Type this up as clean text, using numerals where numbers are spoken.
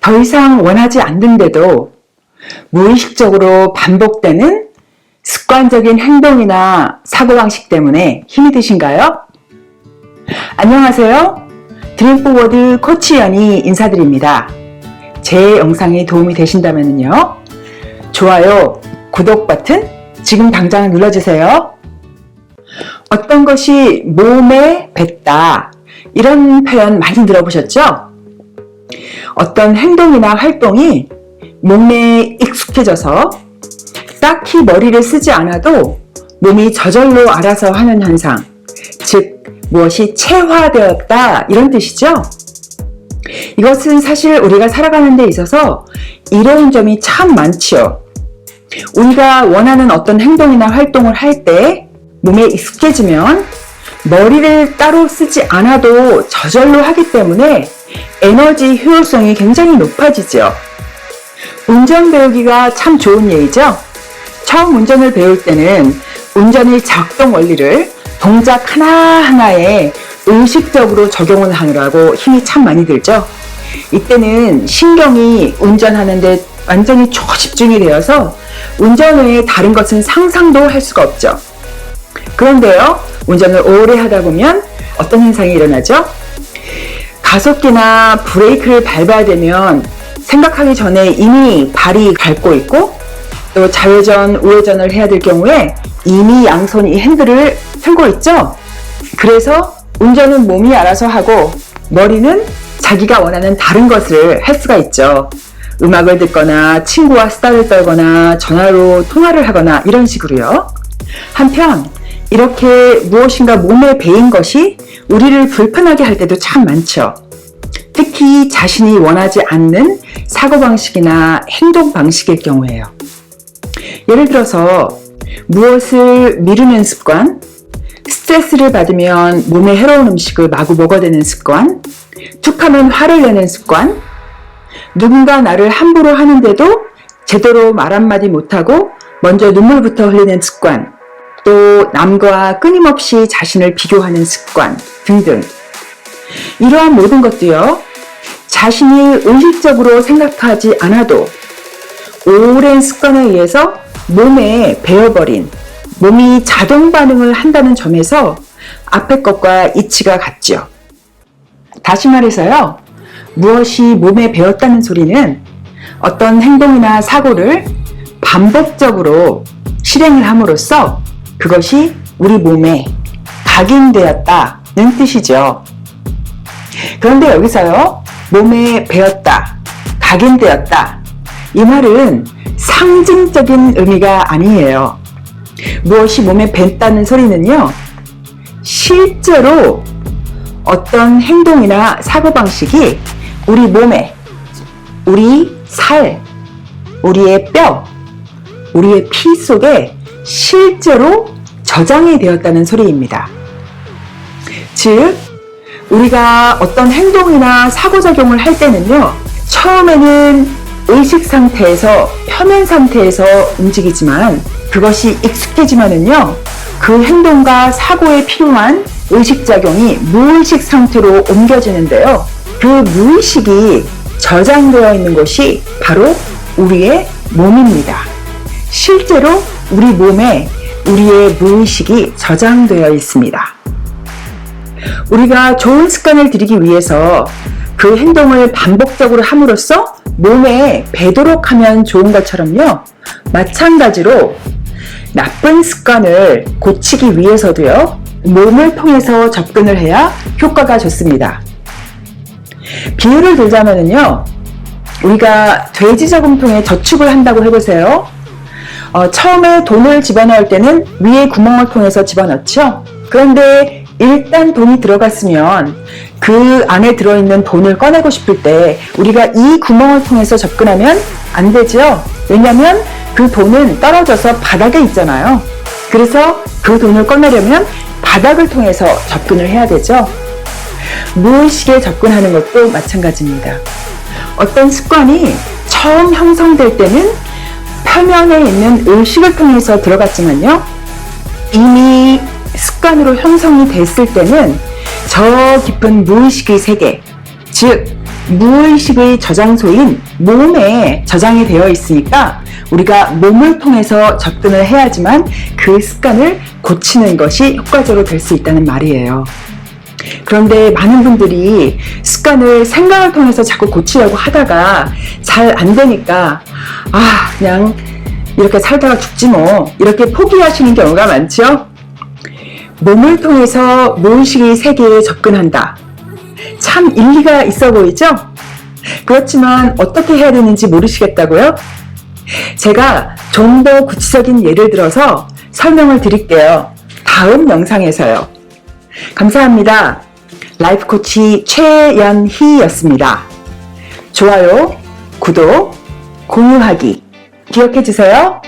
더 이상 원하지 않는데도 무의식적으로 반복되는 습관적인 행동이나 사고방식 때문에 힘이 드신가요? 안녕하세요. 드림포워드 코치 연이 인사드립니다. 제 영상이 도움이 되신다면요, 좋아요, 구독 버튼 지금 당장 눌러주세요. 어떤 것이 몸에 뱉다, 이런 표현 많이 들어보셨죠? 어떤 행동이나 활동이 몸에 익숙해져서 딱히 머리를 쓰지 않아도 몸이 저절로 알아서 하는 현상, 즉 무엇이 체화되었다, 이런 뜻이죠. 이것은 사실 우리가 살아가는 데 있어서 이로운 점이 참 많지요. 우리가 원하는 어떤 행동이나 활동을 할 때 몸에 익숙해지면 머리를 따로 쓰지 않아도 저절로 하기 때문에 에너지 효율성이 굉장히 높아지죠. 운전 배우기가 참 좋은 예이죠. 처음 운전을 배울 때는 운전의 작동 원리를 동작 하나하나에 의식적으로 적용을 하느라고 힘이 참 많이 들죠. 이때는 신경이 운전하는데 완전히 초집중이 되어서 운전 외에 다른 것은 상상도 할 수가 없죠. 그런데요, 운전을 오래 하다 보면 어떤 현상이 일어나죠? 가속기나 브레이크를 밟아야 되면 생각하기 전에 이미 발이 밟고 있고, 또 좌회전, 우회전을 해야 될 경우에 이미 양손이 핸들을 틀고 있죠. 그래서 운전은 몸이 알아서 하고 머리는 자기가 원하는 다른 것을 할 수가 있죠. 음악을 듣거나 친구와 수다를 떨거나 전화로 통화를 하거나 이런 식으로요. 한편 이렇게 무엇인가 몸에 배인 것이 우리를 불편하게 할 때도 참 많죠. 특히 자신이 원하지 않는 사고방식이나 행동방식일 경우에요. 예를 들어서 무엇을 미루는 습관, 스트레스를 받으면 몸에 해로운 음식을 마구 먹어대는 습관, 툭하면 화를 내는 습관, 누군가 나를 함부로 하는데도 제대로 말 한마디 못하고 먼저 눈물부터 흘리는 습관, 또 남과 끊임없이 자신을 비교하는 습관 등등. 이러한 모든 것도요, 자신이 의식적으로 생각하지 않아도 오랜 습관에 의해서 몸에 배어버린, 몸이 자동 반응을 한다는 점에서 앞의 것과 이치가 같죠. 다시 말해서요, 무엇이 몸에 배었다는 소리는 어떤 행동이나 사고를 반복적으로 실행을 함으로써 그것이 우리 몸에 각인되었다는 뜻이죠. 그런데 여기서요, 몸에 배었다, 각인되었다, 이 말은 상징적인 의미가 아니에요. 무엇이 몸에 뱉다는 소리는요, 실제로 어떤 행동이나 사고방식이 우리 몸에, 우리 살, 우리의 뼈, 우리의 피 속에 실제로 저장이 되었다는 소리입니다. 즉, 우리가 어떤 행동이나 상호작용을 할 때는요, 처음에는 의식 상태에서, 표면 상태에서 움직이지만 그것이 익숙해지면은요, 그 행동과 사고에 필요한 의식작용이 무의식 상태로 옮겨지는데요, 그 무의식이 저장되어 있는 곳이 바로 우리의 몸입니다. 실제로 우리 몸에 우리의 무의식이 저장되어 있습니다. 우리가 좋은 습관을 들이기 위해서 그 행동을 반복적으로 함으로써 몸에 배도록 하면 좋은 것처럼요, 마찬가지로 나쁜 습관을 고치기 위해서도요, 몸을 통해서 접근을 해야 효과가 좋습니다. 비유를 들자면요, 우리가 돼지 저금통에 저축을 한다고 해보세요. 처음에 돈을 집어넣을 때는 위에 구멍을 통해서 집어넣죠. 그런데 일단 돈이 들어갔으면 그 안에 들어있는 돈을 꺼내고 싶을 때 우리가 이 구멍을 통해서 접근하면 안 되죠. 왜냐하면 그 돈은 떨어져서 바닥에 있잖아요. 그래서 그 돈을 꺼내려면 바닥을 통해서 접근을 해야 되죠. 무의식에 접근하는 것도 마찬가지입니다. 어떤 습관이 처음 형성될 때는 표면에 있는 의식을 통해서 들어갔지만요, 이미 습관으로 형성이 됐을 때는 저 깊은 무의식의 세계, 즉 무의식의 저장소인 몸에 저장이 되어 있으니까 우리가 몸을 통해서 접근을 해야지만 그 습관을 고치는 것이 효과적으로 될 수 있다는 말이에요. 그런데 많은 분들이 습관을 생각을 통해서 자꾸 고치려고 하다가 잘 안 되니까 그냥 이렇게 살다가 죽지 뭐 이렇게 포기하시는 경우가 많죠. 몸을 통해서 무의식의 세계에 접근한다. 참 일리가 있어 보이죠? 그렇지만 어떻게 해야 되는지 모르시겠다고요? 제가 좀 더 구체적인 예를 들어서 설명을 드릴게요. 다음 영상에서요. 감사합니다. 라이프 코치 최연희였습니다. 좋아요, 구독, 공유하기 기억해 주세요.